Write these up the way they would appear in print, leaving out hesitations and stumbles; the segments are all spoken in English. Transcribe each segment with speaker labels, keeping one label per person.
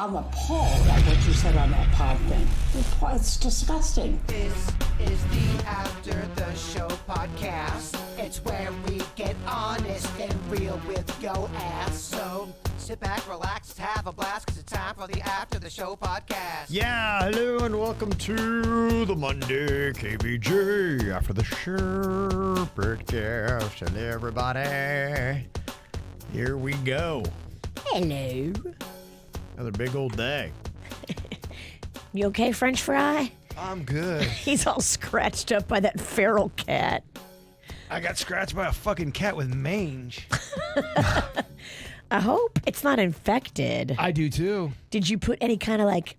Speaker 1: I'm appalled at what you said on that pod thing. It's disgusting.
Speaker 2: This is the After the Show podcast. It's where we get honest and real with yo ass. So sit back, relax, have a blast, because it's time for the After the Show podcast.
Speaker 3: Yeah, hello and welcome to the Monday KVJ After the Show podcast. And everybody, here we go.
Speaker 4: Hello.
Speaker 3: Another big old day.
Speaker 4: You okay, French fry?
Speaker 5: I'm good.
Speaker 4: He's all scratched up by that feral cat.
Speaker 5: I got scratched by a fucking cat with mange.
Speaker 4: I hope it's not infected.
Speaker 5: I do too.
Speaker 4: Did you put any kind of like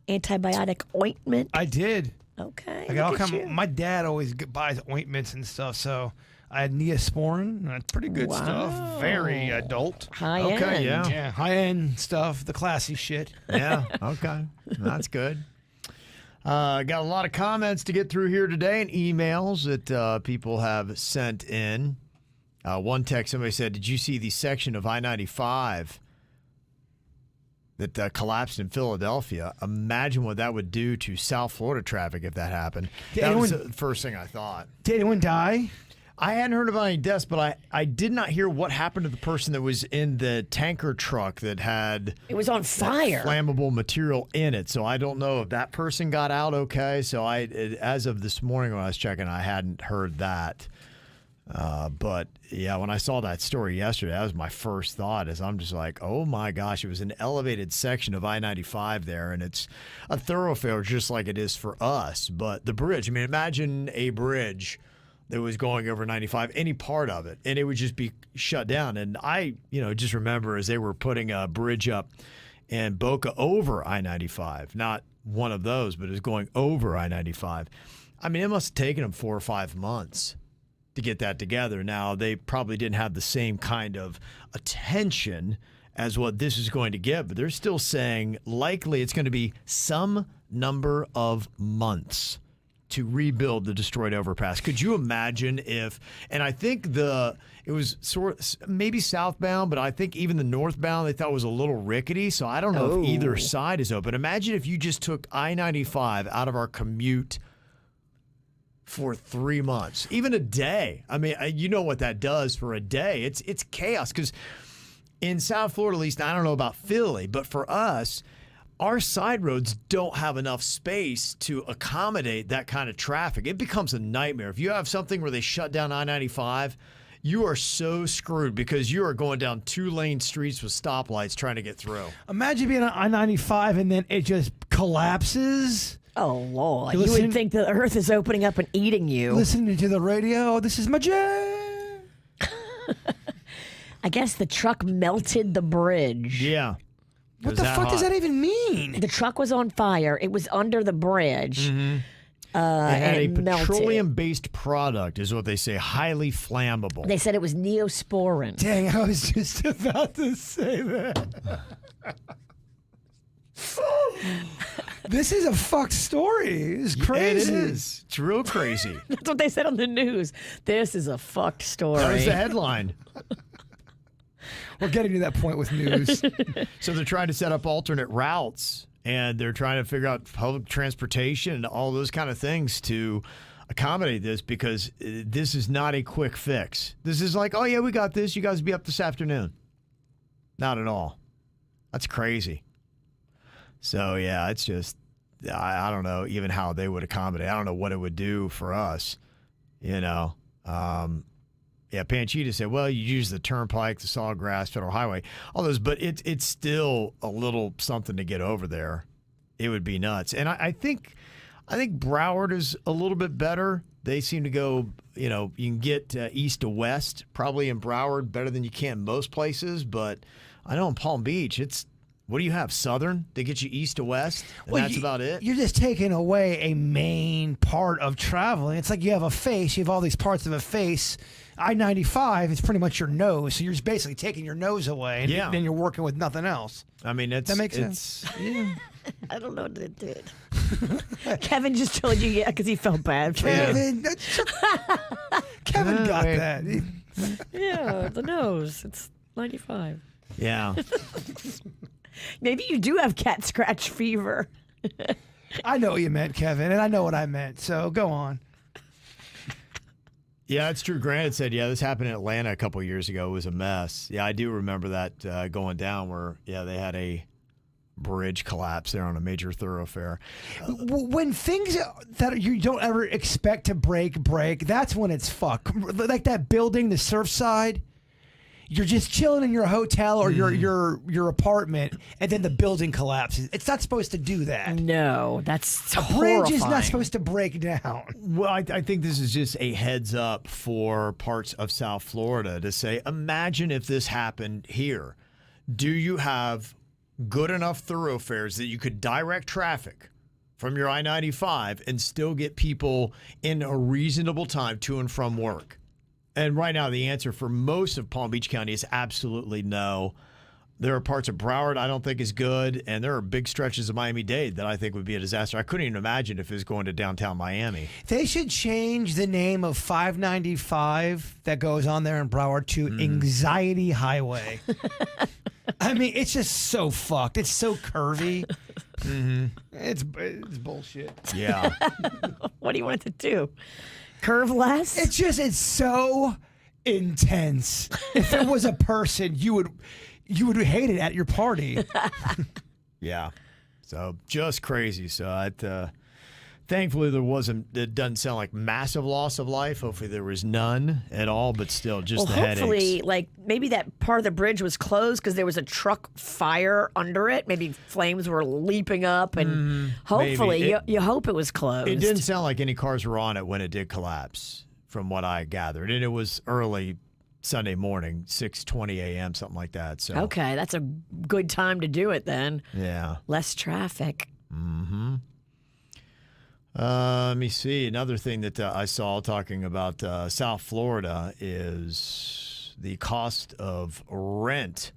Speaker 4: antibiotic ointment?
Speaker 5: I did.
Speaker 4: Okay.
Speaker 5: I got all
Speaker 4: look at
Speaker 5: kind.
Speaker 4: you.
Speaker 5: My dad always buys ointments and stuff, so I had Neosporin. That's pretty good stuff. Very adult.
Speaker 4: High
Speaker 3: Okay,
Speaker 4: end.
Speaker 3: yeah.
Speaker 5: Yeah, high end stuff, the classy shit.
Speaker 3: Yeah, okay. That's good. Got a lot of comments to get through here today and emails that people have sent in. One text, somebody said, did you see the section of I-95 that collapsed in Philadelphia? Imagine what that would do to South Florida traffic if that happened. That was the first thing I thought.
Speaker 5: Did anyone die?
Speaker 3: I hadn't heard about any deaths, but I did not hear what happened to the person that was in the tanker truck that had
Speaker 4: It was on fire.
Speaker 3: flammable material in it. So I don't know if that person got out okay. So as of this morning when I was checking, I hadn't heard that. But yeah, when I saw that story yesterday, that was my first thought. Is I'm just like, oh my gosh, it was an elevated section of I-95 there, and it's a thoroughfare just like it is for us. But the bridge, I mean, imagine a bridge that was going over 95, any part of it, and it would just be shut down. And I, just remember as they were putting a bridge up in Boca over I-95, not one of those, but it was going over I-95. I mean, it must have taken them 4 or 5 months to get that together. Now, they probably didn't have the same kind of attention as what this is going to get, but they're still saying likely it's going to be some number of months to rebuild the destroyed overpass. Could you imagine if, and I think it was maybe southbound, but I think even the northbound they thought was a little rickety, so I don't know if either side is open. Imagine if you just took I-95 out of our commute for 3 months, even a day. I mean, you know what that does for a day. It's chaos, because in South Florida, at least, I don't know about Philly, but for us, our side roads don't have enough space to accommodate that kind of traffic. It becomes a nightmare. If you have something where they shut down I-95, you are so screwed because you are going down 2-lane streets with stoplights trying to get through.
Speaker 5: Imagine being on I-95 and then it just collapses.
Speaker 4: Oh, Lord. You would think the earth is opening up and eating you.
Speaker 5: Listening to the radio, this is my jam.
Speaker 4: I guess the truck melted the bridge.
Speaker 3: Yeah.
Speaker 5: What the fuck does that even mean?
Speaker 4: The truck was on fire. It was under the bridge.
Speaker 3: Mm-hmm. It had a
Speaker 4: and it melted.
Speaker 3: petroleum-based product, is what they say, highly flammable.
Speaker 4: They said it was Neosporin.
Speaker 5: Dang, I was just about to say that. This is a fucked story. It's crazy.
Speaker 3: It is. It's real crazy.
Speaker 4: That's what they said on the news. This is a fucked story.
Speaker 3: That was the headline.
Speaker 5: We're getting to that point with news.
Speaker 3: So they're trying to set up alternate routes, and they're trying to figure out public transportation and all those kind of things to accommodate this, because this is not a quick fix. This is like, oh, yeah, we got this. You guys be up this afternoon. Not at all. That's crazy. So, yeah, it's just, I don't know even how they would accommodate. I don't know what it would do for us, Yeah, Panchita said, well, you use the turnpike, the Sawgrass, Federal Highway, all those, but it's still a little something to get over there. It would be nuts. And I think Broward is a little bit better. They seem to go, you can get east to west, probably in Broward, better than you can most places. But I know in Palm Beach, what do you have, Southern? They get you east to west, and that's about it?
Speaker 5: You're just taking away a main part of traveling. It's like you have a face. You have all these parts of a face. I-95 is pretty much your nose, so you're just basically taking your nose away, and then you're working with nothing else.
Speaker 3: I mean, that
Speaker 5: makes sense.
Speaker 3: Yeah.
Speaker 4: I don't know what it did. Kevin just told you, because he felt bad for you.
Speaker 5: Kevin got that.
Speaker 4: Yeah, the nose. It's 95.
Speaker 3: Yeah.
Speaker 4: Maybe you do have cat scratch fever.
Speaker 5: I know what you meant, Kevin, and I know what I meant. So go on.
Speaker 3: Yeah, it's true. Grant said, yeah, this happened in Atlanta a couple years ago. It was a mess. Yeah, I do remember that going down where, yeah, they had a bridge collapse there on a major thoroughfare.
Speaker 5: When things that you don't ever expect to break, that's when it's fuck. Like that building, the Surfside. You're just chilling in your hotel or your apartment, and then the building collapses. It's not supposed to do that.
Speaker 4: No, that's
Speaker 5: a
Speaker 4: horrifying.
Speaker 5: bridge is not supposed to break down.
Speaker 3: Well, I think this is just a heads up for parts of South Florida to say, imagine if this happened here. Do you have good enough thoroughfares that you could direct traffic from your I-95 and still get people in a reasonable time to and from work? And right now, the answer for most of Palm Beach County is absolutely no. There are parts of Broward I don't think is good, and there are big stretches of Miami-Dade that I think would be a disaster. I couldn't even imagine if it was going to downtown Miami.
Speaker 5: They should change the name of 595 that goes on there in Broward to Anxiety Highway. I mean, it's just so fucked. It's so curvy. It's bullshit.
Speaker 3: Yeah.
Speaker 4: What do you want it to do? Curve less?
Speaker 5: It's so intense. If it was a person, you would hate it at your party.
Speaker 3: Yeah. So just crazy. So thankfully it doesn't sound like massive loss of life. Hopefully there was none at all, but still just the headaches.
Speaker 4: Hopefully, like maybe that part of the bridge was closed because there was a truck fire under it. Maybe flames were leaping up, and hopefully you hope it was closed.
Speaker 3: It didn't sound like any cars were on it when it did collapse, from what I gathered. And it was early Sunday morning, 6:20 a.m., something like that. So
Speaker 4: okay, that's a good time to do it then.
Speaker 3: Yeah.
Speaker 4: Less traffic.
Speaker 3: Let me see. Another thing that I saw talking about South Florida is the cost of rent.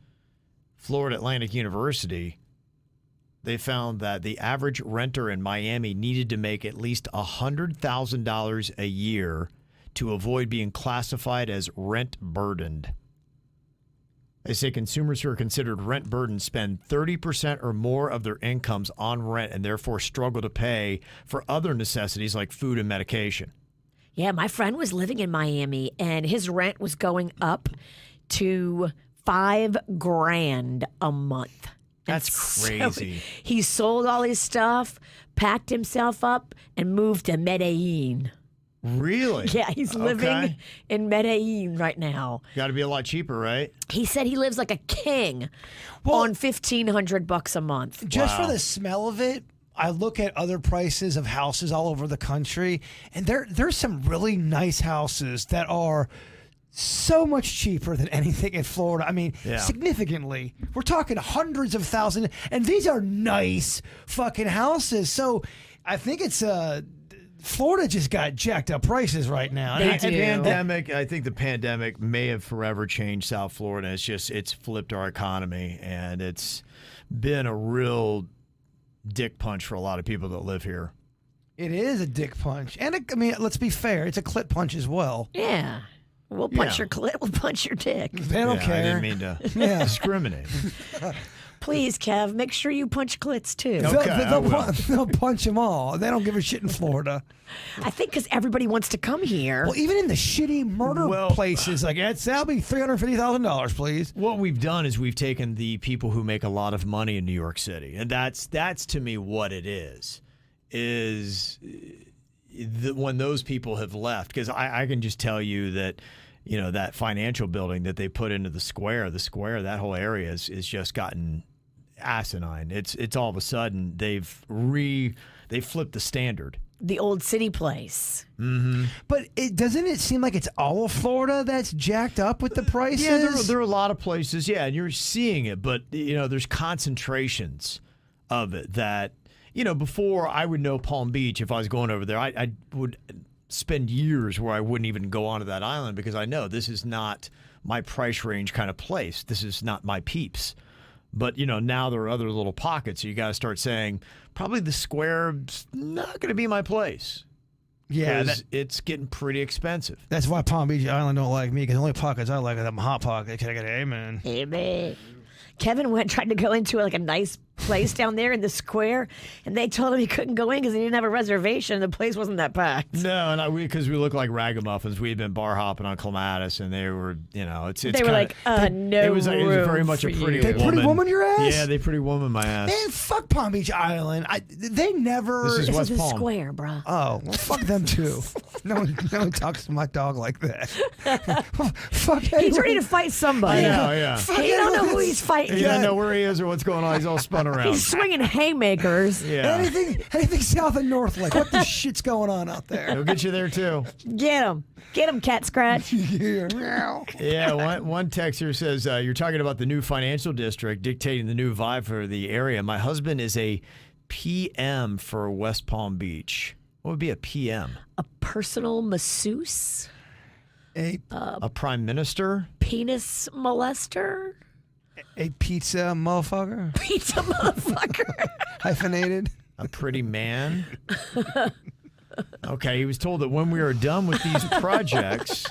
Speaker 3: Florida Atlantic University, they found that the average renter in Miami needed to make at least $100,000 a year to avoid being classified as rent burdened. They say consumers who are considered rent burdened spend 30% or more of their incomes on rent and therefore struggle to pay for other necessities like food and medication.
Speaker 4: Yeah, my friend was living in Miami and his rent was going up to $5,000 a month.
Speaker 3: That's crazy.
Speaker 4: So he sold all his stuff, packed himself up, and moved to Medellin.
Speaker 3: Really?
Speaker 4: Yeah, he's living in Medellin right now.
Speaker 3: Got to be a lot cheaper, right?
Speaker 4: He said he lives like a king on $1,500 a month.
Speaker 5: Just for the smell of it, I look at other prices of houses all over the country, and there's some really nice houses that are so much cheaper than anything in Florida. I mean, significantly. We're talking hundreds of thousands, and these are nice fucking houses. So I think it's Florida just got jacked up prices right now.
Speaker 4: They do.
Speaker 3: I think the pandemic may have forever changed South Florida. It's flipped our economy, and it's been a real dick punch for a lot of people that live here.
Speaker 5: It is a dick punch. And I mean, let's be fair, it's a clit punch as well.
Speaker 4: Yeah. We'll punch your clit, we'll punch your dick.
Speaker 5: They don't care.
Speaker 3: I didn't mean to discriminate.
Speaker 4: Please, Kev, make sure you punch clits too.
Speaker 3: Okay,
Speaker 5: they'll punch them all. They don't give a shit in Florida.
Speaker 4: I think because everybody wants to come here.
Speaker 5: Well, even in the shitty murder places, like that'll be $350,000, please.
Speaker 3: What we've done is we've taken the people who make a lot of money in New York City, and that's to me what it is when those people have left. Because I can just tell you that, that financial building that they put into the square, that whole area is just gotten asinine. It's all of a sudden they've flipped the standard.
Speaker 4: The old city place.
Speaker 3: Mm-hmm.
Speaker 5: But doesn't it seem like it's all of Florida that's jacked up with the prices?
Speaker 3: Yeah, there are a lot of places, and you're seeing it, but there's concentrations of it that, before I would know Palm Beach, if I was going over there, I would spend years where I wouldn't even go onto that island because I know this is not my price range kind of place. This is not my peeps. But, now there are other little pockets. So you got to start saying, probably the square's not going to be my place.
Speaker 5: Yeah.
Speaker 3: It's getting pretty expensive.
Speaker 5: That's why Palm Beach Island don't like me, because the only pockets I like are them hot pockets. Can I get an amen?
Speaker 4: Amen. Kevin tried to go into like a nice place down there in the square, and they told him he couldn't go in because he didn't have a reservation. The place wasn't that packed.
Speaker 3: No, and because we look like ragamuffins. We had been bar hopping on Clematis, and they were, it's
Speaker 4: they were like, no.
Speaker 3: It was very much a pretty woman.
Speaker 5: They pretty woman your ass?
Speaker 3: Yeah, they pretty woman my ass.
Speaker 5: Man, fuck Palm Beach Island. They never.
Speaker 3: This is West
Speaker 4: the
Speaker 3: Palm.
Speaker 4: square, bro.
Speaker 5: Oh, well, fuck them too. No one talks to my dog like that. Fuck
Speaker 4: He's ready to fight somebody.
Speaker 3: Yeah.
Speaker 4: He don't know who he's fighting.
Speaker 3: He doesn't know where he is or what's going on. He's all spun around.
Speaker 4: He's swinging haymakers.
Speaker 3: Yeah.
Speaker 5: Anything south of North Lake. What the shit's going on out there?
Speaker 3: He'll get you there too.
Speaker 4: Get him, cat scratch.
Speaker 3: Yeah, one texter says, you're talking about the new financial district dictating the new vibe for the area. My husband is a PM for West Palm Beach. What would be a PM?
Speaker 4: A personal masseuse?
Speaker 3: A prime minister?
Speaker 4: Penis molester?
Speaker 5: A pizza motherfucker?
Speaker 4: Pizza motherfucker.
Speaker 5: Hyphenated?
Speaker 3: A pretty man? Okay, he was told that when we are done with these projects,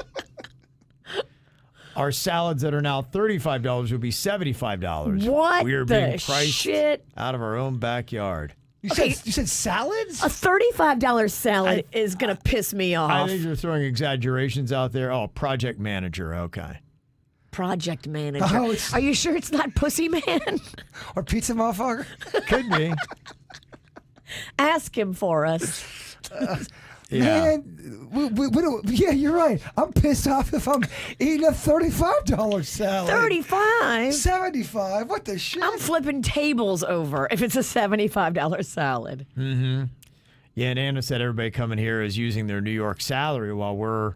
Speaker 3: our salads that are now $35 will be $75.
Speaker 4: What
Speaker 3: we are
Speaker 4: the
Speaker 3: being priced
Speaker 4: shit?
Speaker 3: out of our own backyard.
Speaker 5: You said salads?
Speaker 4: A $35 salad is going to piss me off.
Speaker 3: I think you're throwing exaggerations out there. Oh, project manager. Okay.
Speaker 4: Project manager.
Speaker 5: Oh,
Speaker 4: Are you sure it's not Pussy Man?
Speaker 5: Or pizza motherfucker?
Speaker 3: Could be.
Speaker 4: Ask him for us.
Speaker 3: Yeah.
Speaker 5: Man, we don't, yeah, you're right. I'm pissed off if I'm eating a $35 salad.
Speaker 4: 35?
Speaker 5: 75? What the shit?
Speaker 4: I'm flipping tables over if it's a $75 salad.
Speaker 3: Mm-hmm. Yeah, and Anna said everybody coming here is using their New York salary while we're,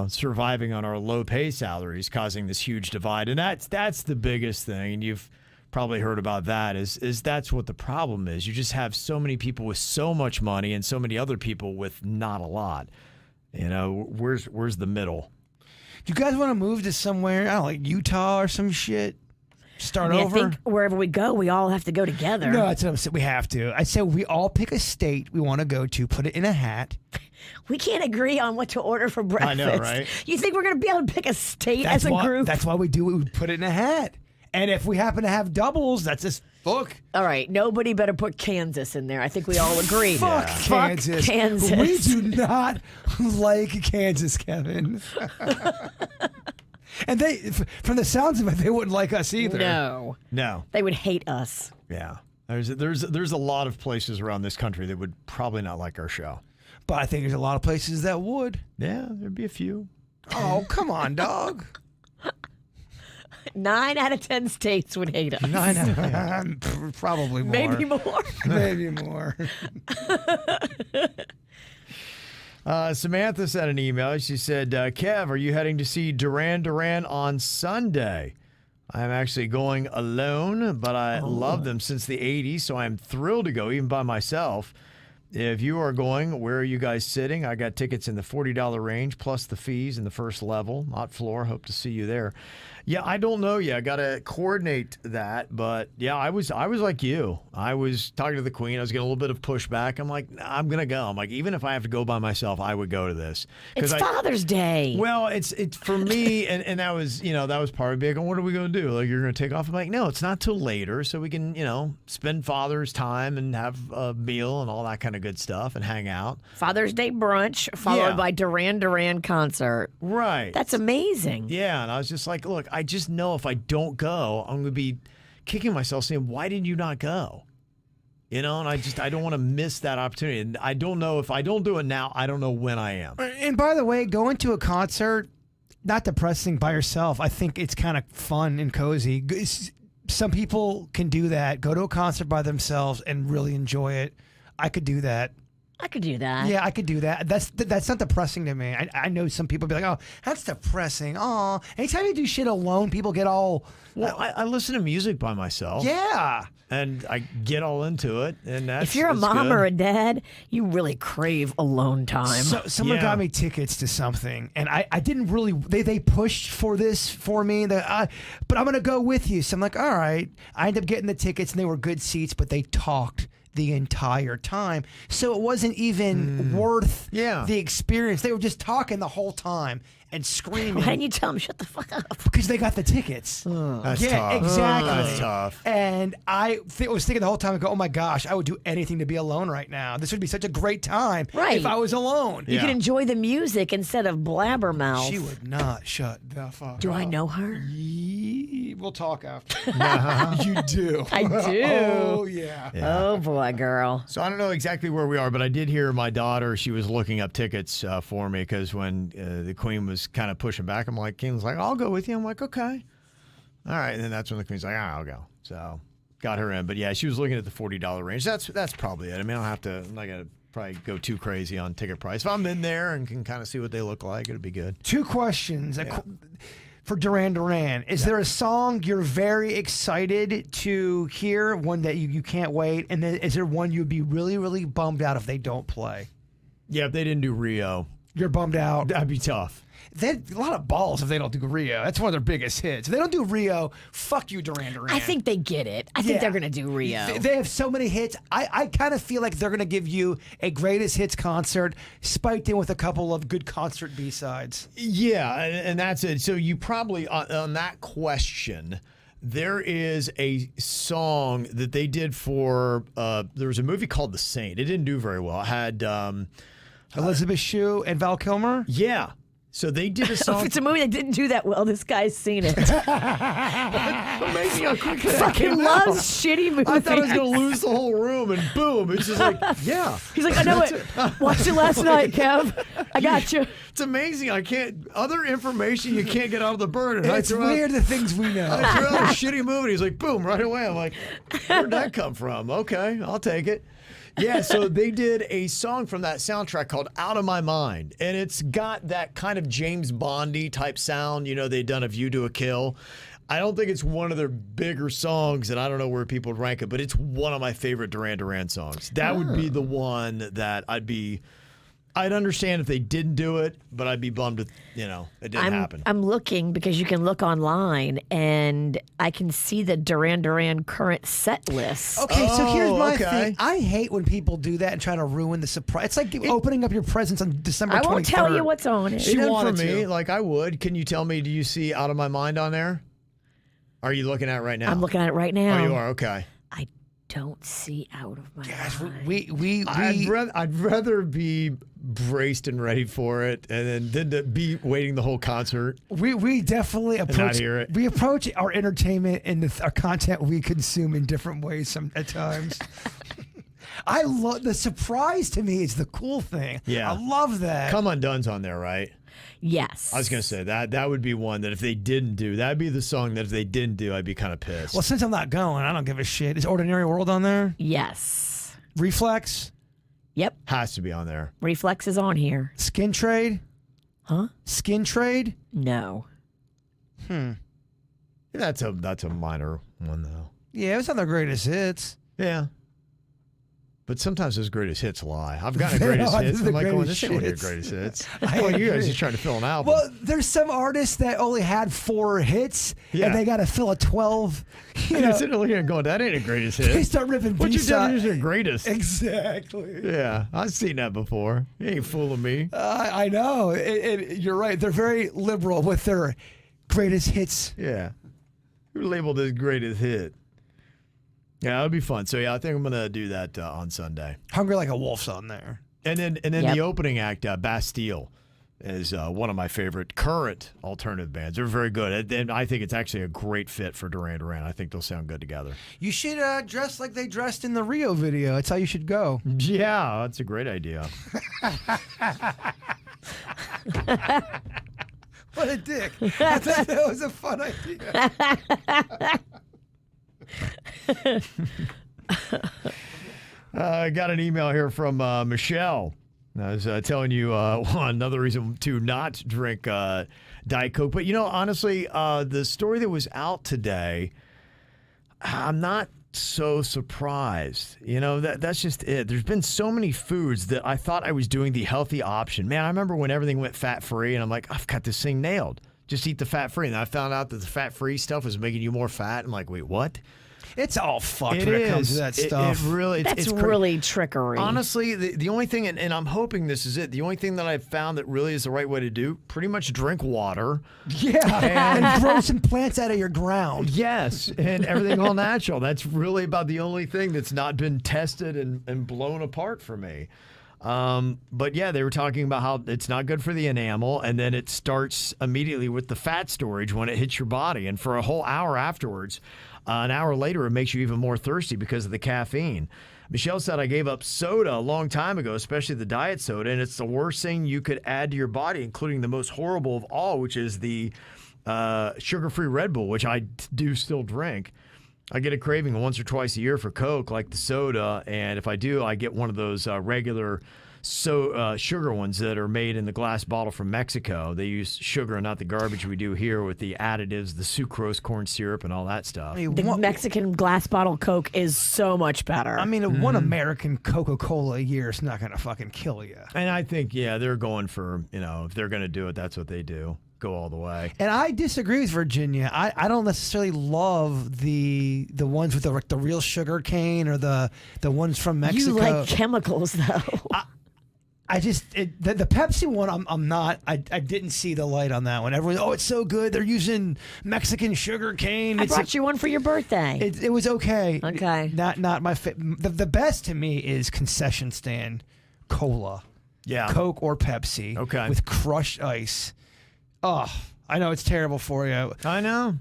Speaker 3: surviving on our low pay salaries, causing this huge divide. And that's the biggest thing. And you've probably heard about that is that's what the problem is. You just have so many people with so much money and so many other people with not a lot. Where's the middle?
Speaker 5: Do you guys want to move to somewhere, I don't know, like Utah or some shit? Start over?
Speaker 4: I think wherever we go, we all have to go together.
Speaker 5: No, that's what I'm saying. We have to. I said we all pick a state we want to go to, put it in a hat.
Speaker 4: We can't agree on what to order for breakfast.
Speaker 3: I know, right?
Speaker 4: You think we're going to be able to pick a state as a group?
Speaker 5: That's why we do it. We put it in a hat. And if we happen to have doubles, that's just look.
Speaker 4: All right, nobody better put Kansas in there. I think we all agree.
Speaker 5: Fuck Kansas.
Speaker 4: Kansas.
Speaker 5: We do not like Kansas, Kevin. And they, from the sounds of it, they wouldn't like us either.
Speaker 3: No.
Speaker 4: They would hate us.
Speaker 3: Yeah. There's a lot of places around this country that would probably not like our show.
Speaker 5: But I think there's a lot of places that would.
Speaker 3: Yeah, there'd be a few.
Speaker 5: Oh, come on, dog.
Speaker 4: 9 out of 10 states would hate us.
Speaker 5: 9 out of probably more.
Speaker 4: Maybe more.
Speaker 5: Maybe more.
Speaker 3: Samantha sent an email. She said, Kev, are you heading to see Duran Duran on Sunday? I'm actually going alone, but I love them since the 80s, so I'm thrilled to go, even by myself. If you are going, where are you guys sitting? I got tickets in the $40 range, plus the fees in the first level, not floor. Hope to see you there. Yeah, I don't know yet. I got to coordinate that. But, yeah, I was like you. I was talking to the Queen. I was getting a little bit of pushback. I'm like, nah, I'm going to go. I'm like, even if I have to go by myself, I would go to this.
Speaker 4: It's Father's Day.
Speaker 3: Well, it's for me, and that was, that was part of it. What are we going to do? Like, you're going to take off? I'm like, no, it's not till later, so we can, spend Father's time and have a meal and all that kind of good stuff and hang out.
Speaker 4: Father's Day brunch followed by Duran Duran concert.
Speaker 3: Right.
Speaker 4: That's amazing.
Speaker 3: Yeah, and I was just like, look, I just know if I don't go, I'm going to be kicking myself saying, why did you not go? And I don't want to miss that opportunity. And I don't know if I don't do it now, I don't know when I am.
Speaker 5: And by the way, going to a concert, not depressing by yourself. I think it's kind of fun and cozy. Some people can do that, go to a concert by themselves and really enjoy it. I could do that.
Speaker 4: I could do that.
Speaker 5: Yeah, I could do that. That's not depressing to me. I know some people be like, oh, that's depressing. Oh, anytime you do shit alone, people get all...
Speaker 3: Well, I listen to music by myself.
Speaker 5: Yeah.
Speaker 3: And I get all into it. And that's
Speaker 4: if you're a mom or a dad, you really crave alone time.
Speaker 5: Someone got me tickets to something, and I didn't really... They pushed for this for me, but I'm going to go with you. So I'm like, all right. I ended up getting the tickets, and they were good seats, but they talked the entire time. So it wasn't even worth the experience. They were just talking the whole time and screaming.
Speaker 4: Why didn't you tell them shut the fuck up?
Speaker 5: Because they got the tickets.
Speaker 3: That's
Speaker 5: yeah,
Speaker 3: tough.
Speaker 5: exactly.
Speaker 3: That's tough.
Speaker 5: And I was thinking the whole time, I go, oh my gosh, I would do anything to be alone right now. This would be such a great time if I was alone.
Speaker 4: You could enjoy the music instead of blabbermouth.
Speaker 5: She would not shut the fuck up.
Speaker 4: Do I know her?
Speaker 5: We'll talk after. You do.
Speaker 4: I do.
Speaker 5: Oh, yeah.
Speaker 4: Oh, boy, girl.
Speaker 3: So I don't know exactly where we are, but I did hear my daughter, she was looking up tickets for me because when the Queen was kind of pushing back, I'm like, King's like, I'll go with you. I'm like, okay. All right. And then that's when the Queen's like, I'll go. So got her in. But yeah, she was looking at the $40 range. That's probably it. I mean, I'm not going to probably go too crazy on ticket price. If I'm in there and can kind of see what they look like, it'll be good.
Speaker 5: 2 questions. For Duran Duran, is there a song you're very excited to hear, one that you can't wait, and then is there one you'd be really, really bummed out if they don't play?
Speaker 3: Yeah, if they didn't do Rio.
Speaker 5: You're bummed out?
Speaker 3: That'd be tough.
Speaker 5: They had a lot of balls if they don't do Rio. That's one of their biggest hits. If they don't do Rio, fuck you, Duran Duran.
Speaker 4: I think they get it. I think they're going to do Rio.
Speaker 5: They have so many hits. I kind of feel like they're going to give you a greatest hits concert spiked in with a couple of good concert B-sides.
Speaker 3: Yeah, and that's it. So you probably, on that question, there is a song that they did for, there was a movie called The Saint. It didn't do very well. It had
Speaker 5: Elizabeth Shue and Val Kilmer?
Speaker 3: Yeah. So they did a song.
Speaker 4: If it's a movie that didn't do that well, this guy's seen it.
Speaker 3: Amazing how quickly that
Speaker 4: Fucking
Speaker 3: came
Speaker 4: loves
Speaker 3: out.
Speaker 4: shitty movies.
Speaker 3: I thought I was going to lose the whole room, and boom, it's just like, yeah.
Speaker 4: He's like, I know it. Watched it last night, Kev. I got you.
Speaker 3: It's amazing. I can't, other information you can't get out of the bird. And
Speaker 5: It's weird the things we know.
Speaker 3: I threw out a shitty movie. And he's like, boom, right away. I'm like, where'd that come from? Okay, I'll take it. Yeah, so they did a song from that soundtrack called Out of My Mind. And it's got that kind of James Bondy type sound. You know, they'd done A View to a Kill. I don't think it's one of their bigger songs, and I don't know where people would rank it, but it's one of my favorite Duran Duran songs. That would be the one that I'd understand if they didn't do it, but I'd be bummed if, it didn't happen.
Speaker 4: I'm looking because you can look online and I can see the Duran Duran current set list.
Speaker 5: Okay, so here's my thing. I hate when people do that and try to ruin the surprise. It's like opening up your presents on December 23rd.
Speaker 4: I won't tell you what's on it.
Speaker 3: She wanted me, like I would. Can you tell me, do you see Out of My Mind on there? Are you looking at it right now?
Speaker 4: I'm looking at it right now.
Speaker 3: Oh, you are? Okay.
Speaker 4: I don't see Out of My
Speaker 5: Mind.
Speaker 3: I'd rather be braced and ready for it, and then to be waiting the whole concert.
Speaker 5: We definitely approach.
Speaker 3: Not hear it.
Speaker 5: We approach our entertainment and our content we consume in different ways. At times. I love the surprise. To me, is the cool thing.
Speaker 3: Yeah,
Speaker 5: I love that.
Speaker 3: Come Undone's on there, right?
Speaker 4: Yes.
Speaker 3: I was going to say that would be one that if they didn't do, that'd be the song that if they didn't do, I'd be kind of pissed.
Speaker 5: Well, since I'm not going, I don't give a shit. Is Ordinary World on there?
Speaker 4: Yes.
Speaker 5: Reflex?
Speaker 4: Yep.
Speaker 3: Has to be on there.
Speaker 4: Reflex is on here.
Speaker 5: Skin Trade?
Speaker 4: Huh?
Speaker 5: Skin Trade?
Speaker 4: No.
Speaker 3: That's a minor one though.
Speaker 5: Yeah, it's not their greatest hits.
Speaker 3: Yeah. But sometimes those greatest hits lie. I've got a greatest hits. I'm like, this ain't one of your greatest hits. You guys just trying to fill an album.
Speaker 5: Well, there's some artists that only had 4 hits, and they got to fill a 12.
Speaker 3: You're sitting there looking at it going, that ain't a greatest hit.
Speaker 5: They start ripping
Speaker 3: What's your
Speaker 5: B-side.
Speaker 3: definition of greatest?
Speaker 5: Exactly.
Speaker 3: Yeah, I've seen that before. You ain't fooling me.
Speaker 5: I know. You're right. They're very liberal with their greatest hits.
Speaker 3: Yeah. Who labeled this greatest hit? Yeah, it'll be fun. So yeah, I think I'm gonna do that on Sunday.
Speaker 5: Hungry Like a Wolf's on there,
Speaker 3: and then the opening act, Bastille, is one of my favorite current alternative bands. They're very good, and I think it's actually a great fit for Duran Duran. I think they'll sound good together.
Speaker 5: You should dress like they dressed in the Rio video. That's how you should go.
Speaker 3: Yeah, that's a great idea.
Speaker 5: What a dick! I thought that was a fun idea.
Speaker 3: I got an email here from Michelle. I was telling you another reason to not drink Diet Coke. But, honestly, the story that was out today, I'm not so surprised. That's just it. There's been so many foods that I thought I was doing the healthy option. Man, I remember when everything went fat-free, and I'm like, I've got this thing nailed. Just eat the fat-free. And I found out that the fat-free stuff was making you more fat. I'm like, wait, what?
Speaker 5: It's all fucked when it comes to that stuff.
Speaker 4: That's really trickery.
Speaker 3: Honestly, the only thing, and I'm hoping this is it, the only thing that I've found that really is the right way to do, pretty much drink water.
Speaker 5: Yeah, and grow some plants out of your ground.
Speaker 3: Yes, and everything all natural. That's really about the only thing that's not been tested and blown apart for me. But yeah, they were talking about how it's not good for the enamel, and then it starts immediately with the fat storage when it hits your body, and for a whole hour afterwards, an hour later, it makes you even more thirsty because of the caffeine. Michelle said, I gave up soda a long time ago, especially the diet soda, and it's the worst thing you could add to your body, including the most horrible of all, which is the sugar-free Red Bull, which I do still drink. I get a craving once or twice a year for Coke, like the soda, and if I do, I get one of those regular sugar ones that are made in the glass bottle from Mexico. They use sugar and not the garbage we do here with the additives, the sucrose, corn syrup, and all that stuff.
Speaker 4: The Mexican glass bottle Coke is so much better.
Speaker 5: I mean, one American Coca-Cola a year is not going to fucking kill you.
Speaker 3: And I think, they're going for, if they're going to do it, that's what they do. Go all the way.
Speaker 5: And I disagree with Virginia. I don't necessarily love the ones with the real sugar cane or the ones from Mexico.
Speaker 4: You like chemicals, though.
Speaker 5: I just the Pepsi one. I'm not. I didn't see the light on that one. Everyone, it's so good. They're using Mexican sugar cane.
Speaker 4: I brought you one for your birthday.
Speaker 5: It was okay.
Speaker 4: Okay.
Speaker 5: Not my the best to me is concession stand cola.
Speaker 3: Yeah.
Speaker 5: Coke or Pepsi.
Speaker 3: Okay.
Speaker 5: With crushed ice. Oh, I know it's terrible for you.
Speaker 3: I know.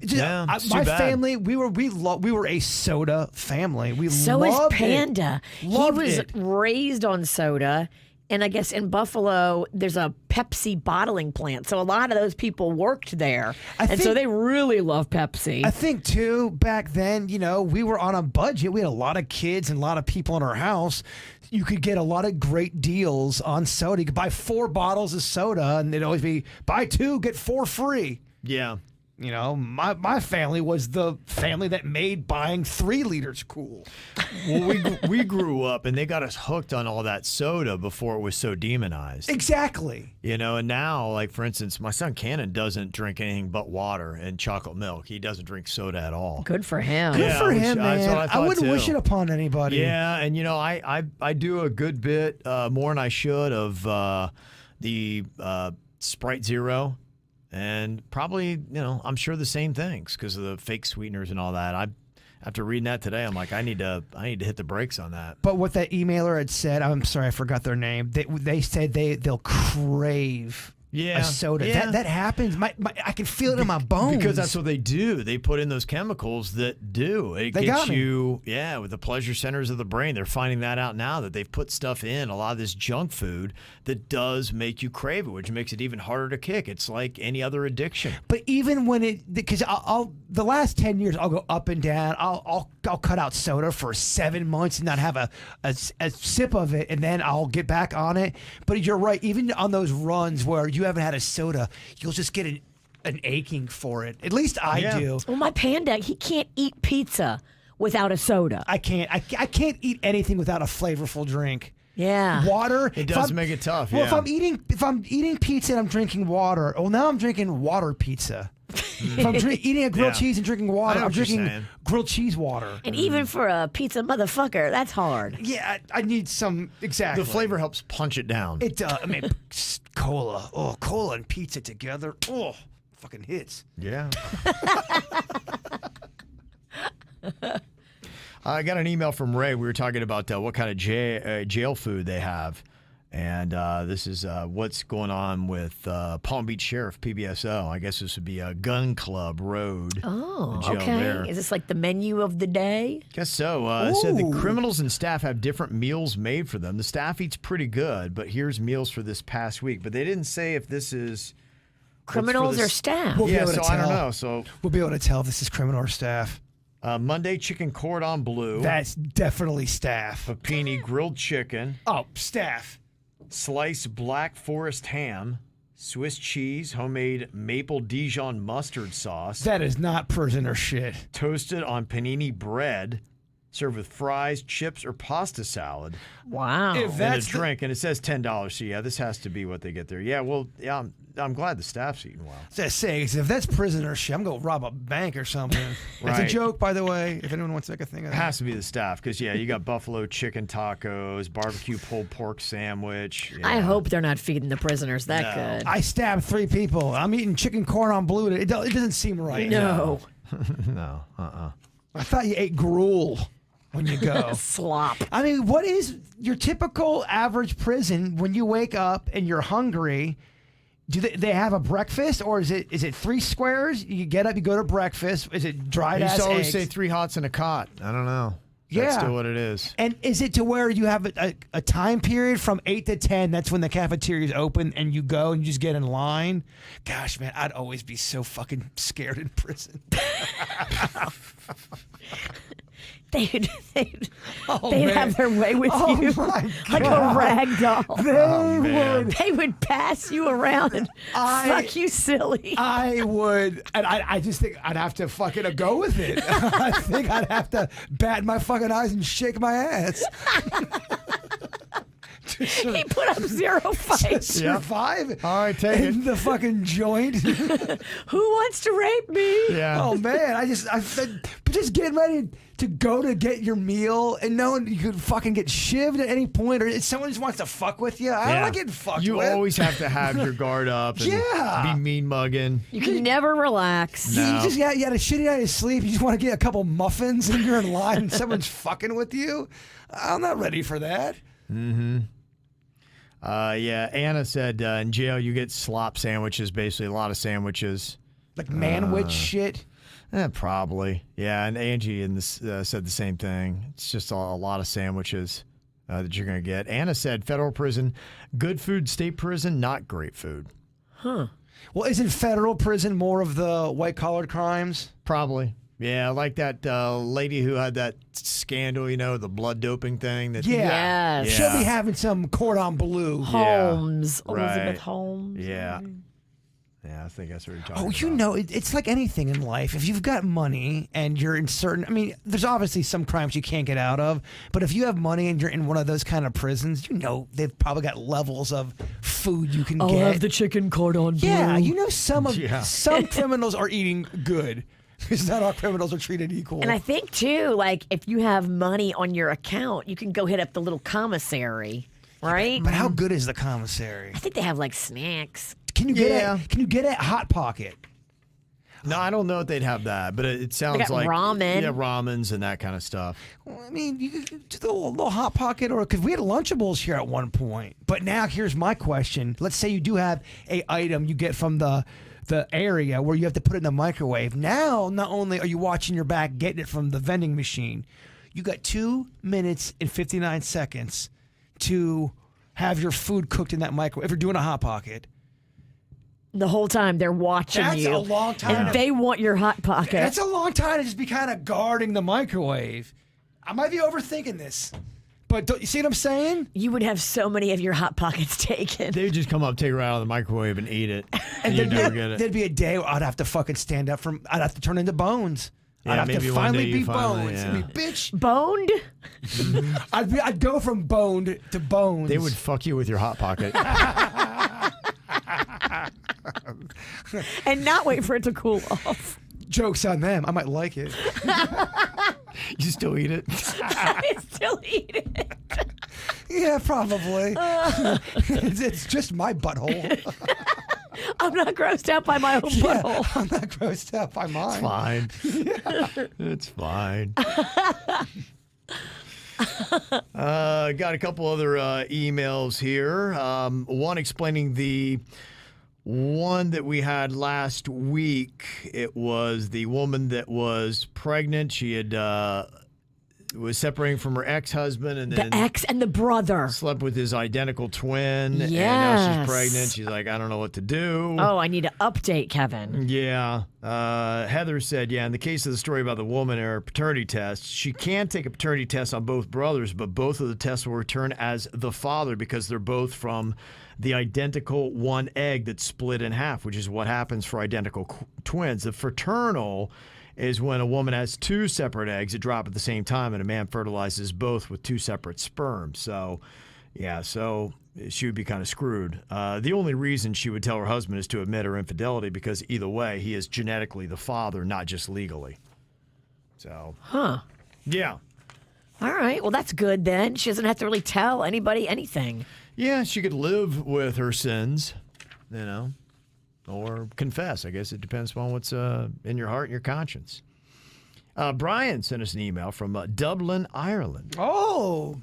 Speaker 5: My family, we were a soda family.
Speaker 4: So is Panda.
Speaker 5: Loved
Speaker 4: he was
Speaker 5: it.
Speaker 4: raised on soda. And I guess in Buffalo, there's a Pepsi bottling plant. So a lot of those people worked there. So they really love Pepsi.
Speaker 5: I think, too, back then, we were on a budget. We had a lot of kids and a lot of people in our house. You could get a lot of great deals on soda. You could buy 4 bottles of soda, and it'd always be, buy 2, get 4 free.
Speaker 3: Yeah.
Speaker 5: My family was the family that made buying 3 liters cool.
Speaker 3: Well, we grew up and they got us hooked on all that soda before it was so demonized.
Speaker 5: Exactly.
Speaker 3: And now, like for instance, my son Cannon doesn't drink anything but water and chocolate milk. He doesn't drink soda at all.
Speaker 4: Good for him.
Speaker 5: Good for him, man.
Speaker 3: That's what I
Speaker 5: wouldn't
Speaker 3: too.
Speaker 5: wish it upon anybody.
Speaker 3: Yeah, and I do a good bit more than I should of the Sprite Zero. And probably, I'm sure the same things because of the fake sweeteners and all that. After reading that today, I'm like, I need to hit the brakes on that.
Speaker 5: But what that emailer had said, I'm sorry, I forgot their name. They said they'll crave a soda.
Speaker 3: Yeah.
Speaker 5: That happens. I can feel it in my bones.
Speaker 3: Because that's what they do. They put in those chemicals that do. It gets you, with the pleasure centers of the brain. They're finding that out now that they've put stuff in, a lot of this junk food that does make you crave it, which makes it even harder to kick. It's like any other addiction.
Speaker 5: But even when because I'll the last 10 years, I'll go up and down. I'll cut out soda for 7 months and not have a sip of it, and then I'll get back on it. But you're right. Even on those runs where you haven't had a soda, you'll just get an aching for it. At least I do.
Speaker 4: Well, my Panda, he can't eat pizza without a soda.
Speaker 5: I can't. I can't eat anything without a flavorful drink.
Speaker 4: Yeah.
Speaker 5: Water.
Speaker 3: It does make it tough.
Speaker 5: Well, if I'm eating pizza and I'm drinking water, now I'm drinking water pizza. If I'm eating a grilled cheese and drinking water, I'm drinking grilled cheese water.
Speaker 4: And even for a pizza motherfucker, that's hard.
Speaker 5: Yeah, I need some, exactly.
Speaker 3: The flavor helps punch it down.
Speaker 5: It does. I mean, cola. Oh, cola and pizza together. Oh, fucking hits.
Speaker 3: Yeah. I got an email from Ray. We were talking about what kind of jail food they have. And this is what's going on with Palm Beach Sheriff, PBSO. I guess this would be a gun club road.
Speaker 4: Oh,
Speaker 3: jail
Speaker 4: okay.
Speaker 3: there.
Speaker 4: Is this like the menu of the day?
Speaker 3: Guess so. It said the criminals and staff have different meals made for them. The staff eats pretty good, but here's meals for this past week. But they didn't say if this is
Speaker 4: criminals or staff.
Speaker 5: We'll be able to
Speaker 3: I don't
Speaker 5: tell.
Speaker 3: know. So
Speaker 5: we'll be able to tell if this is criminal or staff.
Speaker 3: Monday chicken cordon bleu.
Speaker 5: That's definitely staff.
Speaker 3: Papini grilled chicken.
Speaker 5: Oh, staff.
Speaker 3: Sliced Black Forest ham, Swiss cheese, homemade maple Dijon mustard sauce.
Speaker 5: That is not prisoner shit.
Speaker 3: Toasted on panini bread, served with fries, chips, or pasta salad.
Speaker 4: Wow.
Speaker 5: If
Speaker 3: And a
Speaker 5: that's
Speaker 3: drink, and it says $10. So yeah, this has to be what they get there. Yeah, well, yeah, I'm glad the staff's eating well.
Speaker 5: I say, if that's prisoner shit, I'm going to rob a bank or something. That's a
Speaker 3: Right.
Speaker 5: joke, by the way, if anyone wants to make a thing of
Speaker 3: It
Speaker 5: that.
Speaker 3: has to be the staff because yeah, you got buffalo chicken tacos, barbecue pulled pork sandwich.
Speaker 4: I
Speaker 3: yeah.
Speaker 4: hope they're not feeding the prisoners that good.
Speaker 5: I stabbed 3 people. I'm eating chicken corn on blue. It doesn't seem right.
Speaker 4: No.
Speaker 3: No,
Speaker 5: I thought you ate gruel when you go.
Speaker 4: Slop.
Speaker 5: I mean, what is your typical average prison when you wake up and you're hungry? Do they have a breakfast, or is it 3 squares? You get up, you go to breakfast. Is it dried
Speaker 3: I used
Speaker 5: ass
Speaker 3: to always
Speaker 5: eggs?
Speaker 3: say 3 hots and a cot. I don't know.
Speaker 5: Yeah.
Speaker 3: That's still what it is.
Speaker 5: And is it to where you have a time period from 8 to 10? That's when the cafeteria is open, and you go and you just get in line. Gosh, man, I'd always be so fucking scared in prison.
Speaker 4: They'd
Speaker 5: man.
Speaker 4: have their way with
Speaker 5: Oh
Speaker 4: you
Speaker 5: my
Speaker 4: like
Speaker 5: God.
Speaker 4: a rag doll.
Speaker 3: man.
Speaker 4: They would pass you around and fuck you silly.
Speaker 5: I would, and I just think I'd have to fucking go with it. I think I'd have to bat my fucking eyes and shake my ass.
Speaker 4: He put up 0 fights.
Speaker 5: Survive.
Speaker 3: All right, take
Speaker 5: in
Speaker 3: it.
Speaker 5: the fucking joint.
Speaker 4: Who wants to rape me?
Speaker 3: Yeah.
Speaker 5: Oh man, I just getting ready to go to get your meal and knowing you could fucking get shivved at any point, or if someone just wants to fuck with you. I don't
Speaker 3: Yeah.
Speaker 5: like getting fucked
Speaker 3: You
Speaker 5: with.
Speaker 3: always have to have your guard up and
Speaker 5: Yeah.
Speaker 3: be mean mugging.
Speaker 4: You can never relax.
Speaker 3: No.
Speaker 5: You just you had a shitty night of sleep. You just want to get a couple muffins and you're in line and someone's fucking with you. I'm not ready for that.
Speaker 3: Yeah, Anna said in jail you get slop sandwiches, basically a lot of sandwiches.
Speaker 5: Like manwich shit.
Speaker 3: Probably. Yeah, and Angie said the same thing. It's just a lot of sandwiches that you're going to get. Anna said federal prison, good food, state prison, not great food.
Speaker 5: Well, isn't federal prison more of the white-collared crimes?
Speaker 3: Probably. Yeah, like that lady who had that scandal, the blood doping thing. That
Speaker 5: Yeah.
Speaker 4: Yes.
Speaker 5: She'll be having some cordon bleu.
Speaker 4: Holmes.
Speaker 3: Yeah, right.
Speaker 4: Elizabeth Holmes.
Speaker 3: Yeah. Yeah, I think that's what you're talking
Speaker 5: Oh,
Speaker 3: about.
Speaker 5: you know, it's like anything in life. If you've got money and you're in certain, I mean, there's obviously some crimes you can't get out of, but if you have money and you're in one of those kind of prisons, they've probably got levels of food you can
Speaker 4: I'll
Speaker 5: get.
Speaker 4: have the chicken cordon bleu.
Speaker 5: Yeah, some criminals are eating good. Because not all criminals are treated equal.
Speaker 4: And I think, too, like, if you have money on your account, you can go hit up the little commissary, right?
Speaker 5: But how good is the commissary?
Speaker 4: I think they have, like, snacks.
Speaker 5: Can you get a Hot Pocket?
Speaker 3: No, I don't know if they'd have that, but it sounds
Speaker 4: got
Speaker 3: like
Speaker 4: ramen.
Speaker 3: Yeah, ramens and that kind of stuff.
Speaker 5: Well, I mean, you could do a little Hot Pocket, or because we had Lunchables here at one point. But now here's my question: let's say you do have a item you get from the area where you have to put it in the microwave. Now, not only are you watching your back getting it from the vending machine, you got 2 minutes and 59 seconds to have your food cooked in that microwave. If you're doing a Hot Pocket.
Speaker 4: The whole time they're watching
Speaker 5: That's
Speaker 4: you.
Speaker 5: a long time.
Speaker 4: And they want your Hot Pocket.
Speaker 5: That's a long time to just be kind of guarding the microwave. I might be overthinking this, but don't you see what I'm saying?
Speaker 4: You would have so many of your Hot Pockets taken.
Speaker 3: They would just come up, take it right out of the microwave, and eat it.
Speaker 5: And
Speaker 3: you'd never
Speaker 5: there'd,
Speaker 3: get it.
Speaker 5: there'd be a day where I'd have to fucking stand up from. I'd have to turn into bones.
Speaker 3: Yeah,
Speaker 5: I'd have
Speaker 3: maybe
Speaker 5: to
Speaker 3: one
Speaker 5: finally
Speaker 3: day
Speaker 5: be
Speaker 3: you finally,
Speaker 5: bones.
Speaker 3: yeah.
Speaker 5: I mean, bitch.
Speaker 4: Boned?
Speaker 5: I'd go from boned to bones.
Speaker 3: They would fuck you with your Hot Pocket.
Speaker 4: And not wait for it to cool off.
Speaker 5: Jokes on them. I might like it.
Speaker 3: You still eat it?
Speaker 4: I still eat it.
Speaker 5: Yeah, probably. it's just my butthole.
Speaker 4: I'm not grossed out by my own
Speaker 5: Yeah,
Speaker 4: butthole.
Speaker 5: I'm not grossed out by mine.
Speaker 3: Fine. It's fine. Got a couple other emails here. One explaining the one that we had last week. It was the woman that was pregnant. She had was separating from her ex-husband and then
Speaker 4: The ex and the brother.
Speaker 3: slept with his identical twin. And now she's
Speaker 4: Yes.
Speaker 3: pregnant. She's like, I don't know what to do.
Speaker 4: Oh, I need to update Kevin.
Speaker 3: Yeah. Heather said, in the case of the story about the woman and her paternity test, she can take a paternity test on both brothers, but both of the tests will return as the father because they're both from the identical one egg that's split in half, which is what happens for identical twins. The fraternal is when a woman has two separate eggs that drop at the same time and a man fertilizes both with two separate sperms. So, yeah, so she would be kind of screwed. The only reason she would tell her husband is to admit her infidelity because either way, he is genetically the father, not just legally. So, yeah.
Speaker 4: All right. Well, that's good then. She doesn't have to really tell anybody anything.
Speaker 3: Yeah, she could live with her sins, or confess. I guess it depends upon what's in your heart and your conscience. Brian sent us an email from Dublin, Ireland.
Speaker 5: Oh.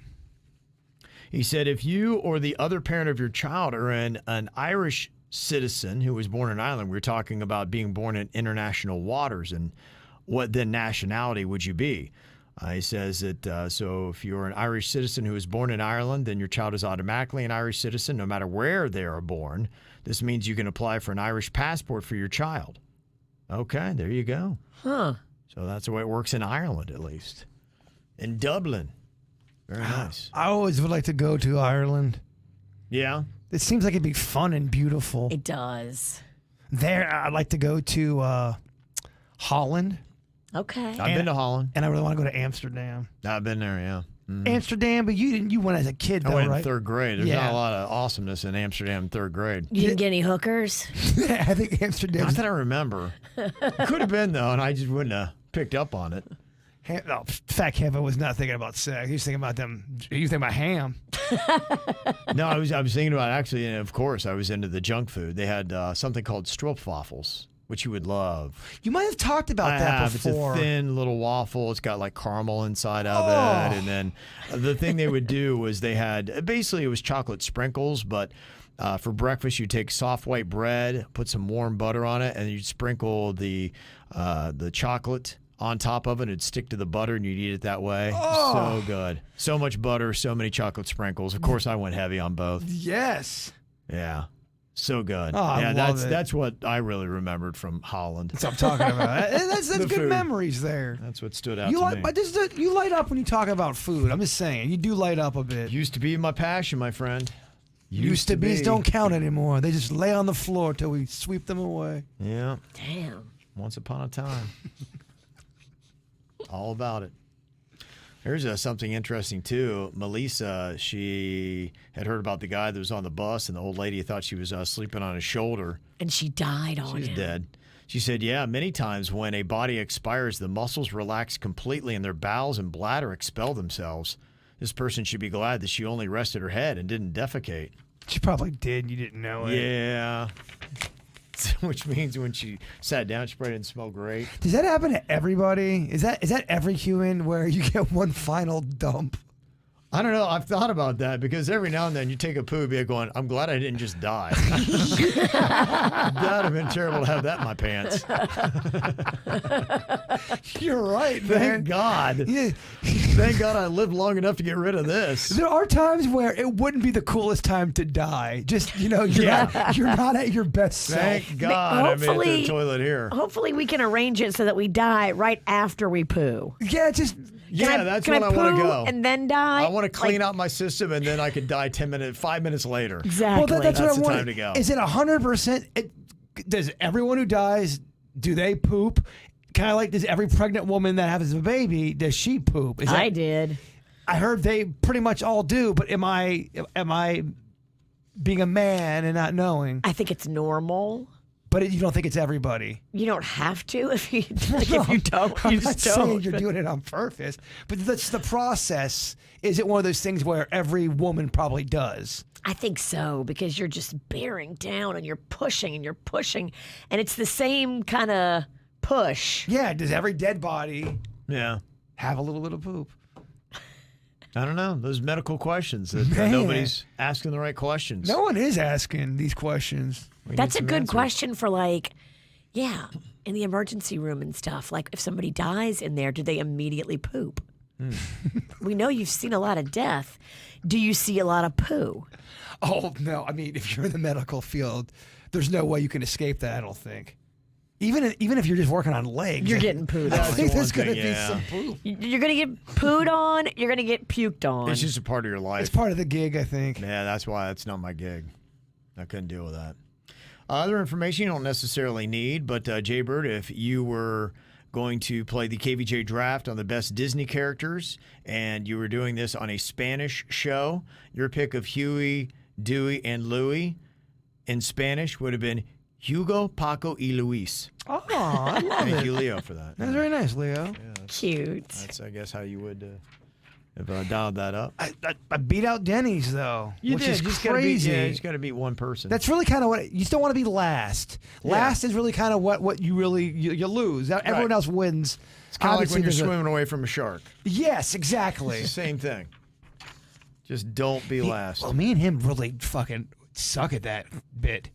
Speaker 3: He said, if you or the other parent of your child are an Irish citizen who was born in Ireland, we're talking about being born in international waters, and what then nationality would you be? He says that, so if you're an Irish citizen who was born in Ireland, then your child is automatically an Irish citizen no matter where they are born. This means you can apply for an Irish passport for your child. Okay, there you go.
Speaker 4: Huh.
Speaker 3: So that's the way it works in Ireland, at least. In Dublin. Very nice.
Speaker 5: I always would like to go to Ireland.
Speaker 3: Yeah?
Speaker 5: It seems like it'd be fun and beautiful.
Speaker 4: It does.
Speaker 5: There, I'd like to go to Holland.
Speaker 4: Okay.
Speaker 3: I've been to Holland.
Speaker 5: And I really want to go to Amsterdam.
Speaker 3: I've been there, yeah. Mm-hmm.
Speaker 5: Amsterdam, but you didn't. You went as a kid, though,
Speaker 3: I went
Speaker 5: right?
Speaker 3: in third grade. There's not a lot of awesomeness in Amsterdam in third grade.
Speaker 4: You didn't get any hookers?
Speaker 5: I think Amsterdam.
Speaker 3: Not that I remember. Could have been, though, and I just wouldn't have picked up on it.
Speaker 5: Fat Kevin was not thinking about sex. He was thinking about them. He was thinking about ham.
Speaker 3: No, I was thinking about, actually, and of course, I was into the junk food. They had something called stroopwafels, which you would love.
Speaker 5: You might have talked about that before.
Speaker 3: It's a thin little waffle. It's got like caramel inside of it. And then the thing they would do was they had, basically it was chocolate sprinkles, but for breakfast you take soft white bread, put some warm butter on it, and you'd sprinkle the chocolate on top of it. It'd stick to the butter and you'd eat it that way. So good. So much butter, so many chocolate sprinkles. Of course, I went heavy on both.
Speaker 5: Yes.
Speaker 3: Yeah. So good.
Speaker 5: Oh,
Speaker 3: yeah,
Speaker 5: I love it.
Speaker 3: that's what I really remembered from Holland.
Speaker 5: That's what I'm talking about. That's good
Speaker 3: food.
Speaker 5: Memories there.
Speaker 3: That's what stood out
Speaker 5: You
Speaker 3: to me.
Speaker 5: but you light up when you talk about food. I'm just saying, you do light up a bit.
Speaker 3: Used to be my passion, my friend.
Speaker 5: Used to be's don't count anymore. They just lay on the floor till we sweep them away.
Speaker 3: Yeah.
Speaker 4: Damn.
Speaker 3: Once upon a time. All about it. Here's something interesting, too. Melissa, she had heard about the guy that was on the bus, and the old lady thought she was sleeping on his shoulder.
Speaker 4: And she died on
Speaker 3: She's
Speaker 4: him.
Speaker 3: dead. She said, yeah, many times when a body expires, the muscles relax completely and their bowels and bladder expel themselves. This person should be glad that she only rested her head and didn't defecate.
Speaker 5: She probably did. You didn't know it.
Speaker 3: Yeah. Which means when she sat down, she probably didn't smell great.
Speaker 5: Does that happen to everybody? Is that every human where you get one final dump?
Speaker 3: I don't know. I've thought about that because every now and then you take a poo, be going, I'm glad I didn't just die. That would have been terrible to have that in my pants.
Speaker 5: You're right, man.
Speaker 3: Thank God.
Speaker 5: Yeah.
Speaker 3: Thank God I lived long enough to get rid of this.
Speaker 5: There are times where it wouldn't be the coolest time to die. Just, you're not at your best self.
Speaker 3: Thank God I made it to the toilet here.
Speaker 4: Hopefully we can arrange it so that we die right after we poo.
Speaker 5: Yeah, just...
Speaker 3: That's when I
Speaker 4: poo
Speaker 3: want to go.
Speaker 4: and then die?
Speaker 3: I want to clean out my system, and then I could die 5 minutes later.
Speaker 4: Exactly.
Speaker 5: Well, that's
Speaker 3: the
Speaker 5: what I
Speaker 3: time to go.
Speaker 5: Is it 100%? Does everyone who dies, do they poop? Kind of like, does every pregnant woman that has a baby, does she poop?
Speaker 4: I did.
Speaker 5: I heard they pretty much all do, but am I being a man and not knowing?
Speaker 4: I think it's normal.
Speaker 5: But you don't think it's everybody?
Speaker 4: You don't have to if you if you don't.
Speaker 5: I'm
Speaker 4: You
Speaker 5: not
Speaker 4: just
Speaker 5: saying
Speaker 4: don't.
Speaker 5: you're doing it on purpose, but that's the process. Is it one of those things where every woman probably does?
Speaker 4: I think so, because you're just bearing down and you're pushing, and it's the same kind of push.
Speaker 5: Yeah. Does every dead body
Speaker 3: Yeah.
Speaker 5: have a little bit of poop?
Speaker 3: I don't know. Those medical questions that
Speaker 5: Man.
Speaker 3: nobody's asking the right questions.
Speaker 5: No one is asking these questions.
Speaker 3: We
Speaker 4: That's
Speaker 3: need
Speaker 4: a
Speaker 3: some
Speaker 4: good
Speaker 3: answers.
Speaker 4: question for in the emergency room and stuff. Like if somebody dies in there, do they immediately poop? We know you've seen a lot of death. Do you see a lot of poo?
Speaker 5: Oh, no. I mean, if you're in the medical field, there's no way you can escape that, I don't think. Even if you're just working on legs.
Speaker 4: You're getting pooed
Speaker 5: I
Speaker 4: on.
Speaker 5: think
Speaker 3: the
Speaker 5: there's
Speaker 3: one
Speaker 5: going to
Speaker 3: thing,
Speaker 5: be
Speaker 3: yeah.
Speaker 5: some poop.
Speaker 4: You're going to get pooed on. You're going to get puked on.
Speaker 3: It's just a part of your life.
Speaker 5: It's part of the gig, I think.
Speaker 3: Yeah, that's why it's not my gig. I couldn't deal with that. Other information you don't necessarily need, but Jay Bird, if you were going to play the KVJ draft on the best Disney characters, and you were doing this on a Spanish show. Your pick of Huey, Dewey, and Louie in Spanish would have been Hugo, Paco, y Luis.
Speaker 5: Oh, I love
Speaker 3: Thank
Speaker 5: it.
Speaker 3: you, Leo, for that.
Speaker 5: That's very nice, Leo.
Speaker 4: Cute.
Speaker 3: That's, I guess, how you would have dialed that up.
Speaker 5: I beat out Denny's, though, which is
Speaker 3: You just
Speaker 5: crazy.
Speaker 3: you just got to beat one person.
Speaker 5: That's really kind of what you still want to be last. Last is really kind of what you really you lose. Everyone else wins.
Speaker 3: It's kind of like when you're
Speaker 5: Obviously,
Speaker 3: swimming away from a shark.
Speaker 5: Yes, exactly.
Speaker 3: It's the same thing. Just don't be last.
Speaker 5: Well, me and him really fucking suck at that bit.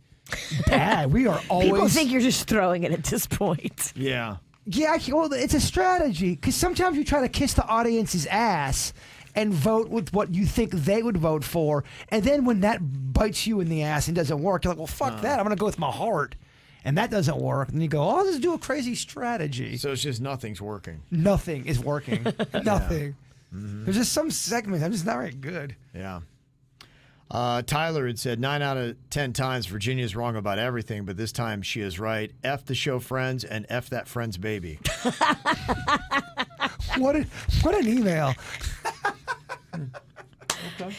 Speaker 5: Bad. We are always.
Speaker 4: People think you're just throwing it at this point.
Speaker 3: Yeah.
Speaker 5: Yeah, well, it's a strategy because sometimes you try to kiss the audience's ass and vote with what you think they would vote for, and then when that bites you in the ass and doesn't work, you're like, well, fuck that. I'm gonna go with my heart, and that doesn't work. And you go, oh, I'll just do a crazy strategy.
Speaker 3: So it's just nothing's working.
Speaker 5: Nothing is working. Nothing. There's just some segments I'm just not very good.
Speaker 3: Yeah. Tyler had said 9 out of 10 times Virginia's wrong about everything, but this time she is right. F the show Friends and F that Friends baby.
Speaker 5: What an email.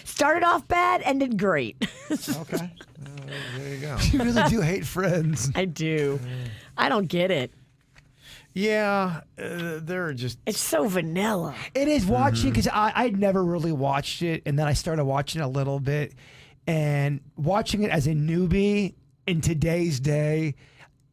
Speaker 4: Started off bad, ended great.
Speaker 3: Okay. There you go.
Speaker 5: You really do hate Friends.
Speaker 4: I do. I don't get it.
Speaker 3: Yeah. They're just.
Speaker 4: It's so vanilla.
Speaker 5: It is watching because I'd never really watched it, and then I started watching a little bit, and watching it as a newbie in today's day,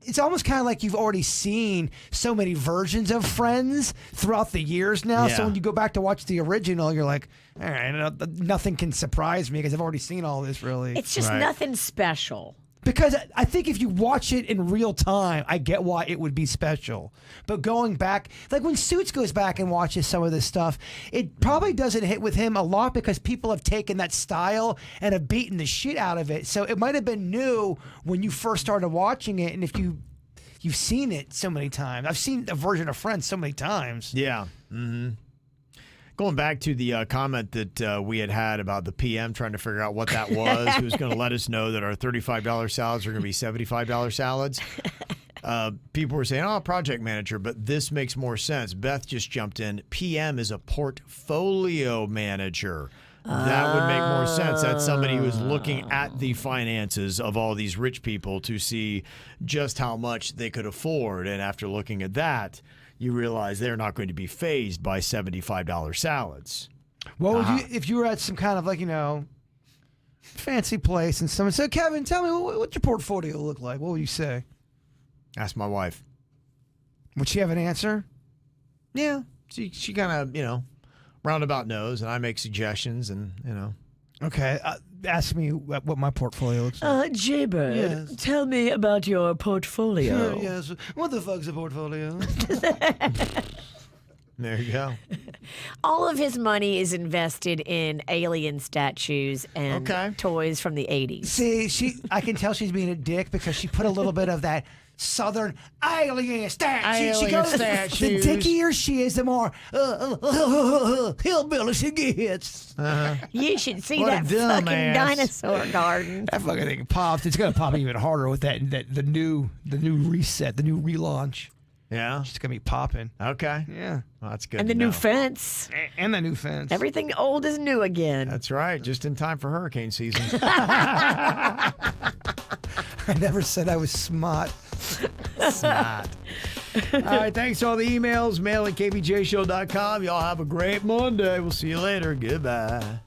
Speaker 5: it's almost kind of like you've already seen so many versions of Friends throughout the years now. So
Speaker 3: Yeah.
Speaker 5: when you go back to watch the original, you're like, all right, nothing can surprise me because I've already seen all this. Really,
Speaker 4: It's just
Speaker 3: Right.
Speaker 4: nothing special.
Speaker 5: because I think if you watch it in real time, I get why it would be special. But going back, like when Suits goes back and watches some of this stuff, it probably doesn't hit with him a lot because people have taken that style and have beaten the shit out of it. So it might have been new when you first started watching it. And if you've seen it so many times, I've seen a version of Friends so many times.
Speaker 3: Yeah. Mm-hmm. Going back to the comment that we had about the PM trying to figure out what that was, who's going to let us know that our $35 salads are going to be $75 salads. People were saying, oh, project manager, but this makes more sense. Beth just jumped in. PM is a portfolio manager. That would make more sense. That's somebody who is looking at the finances of all these rich people to see just how much they could afford. And after looking at that, you realize they're not going to be fazed by $75 salads.
Speaker 5: What would you, if you were at some kind of like, fancy place and someone said, Kevin, tell me what's your portfolio look like? What would you say?
Speaker 3: Ask my wife.
Speaker 5: Would she have an answer?
Speaker 3: Yeah. She kind of, roundabout knows, and I make suggestions, and,
Speaker 5: Okay, ask me what my portfolio looks like.
Speaker 4: Jaybird,
Speaker 5: Yes.
Speaker 4: tell me about your portfolio.
Speaker 5: Yes. What the fuck's a portfolio?
Speaker 3: there you go.
Speaker 4: All of his money is invested in alien statues and
Speaker 3: Okay.
Speaker 4: toys from the 80s.
Speaker 5: See, I can tell she's being a dick because she put a little bit of that Southern alien statue. She goes,
Speaker 3: statues.
Speaker 5: the dickier she is, the more hillbilly she gets.
Speaker 4: You should see
Speaker 3: What
Speaker 4: that
Speaker 3: a
Speaker 4: fucking
Speaker 3: dumbass.
Speaker 4: dinosaur garden.
Speaker 5: That fucking thing pops. It's gonna pop even harder with that the new reset, the new relaunch.
Speaker 3: Yeah.
Speaker 5: It's gonna be popping.
Speaker 3: Okay.
Speaker 5: Yeah,
Speaker 3: Well, that's good.
Speaker 4: And
Speaker 3: to
Speaker 4: the new
Speaker 3: know.
Speaker 4: fence.
Speaker 5: and the new fence.
Speaker 4: Everything old is new again.
Speaker 3: That's right. Just in time for hurricane season.
Speaker 5: I never said I was smart.
Speaker 3: Not. All right. Thanks for all the emails. Mail at kvjshow.com. Y'all have a great Monday. We'll see you later. Goodbye.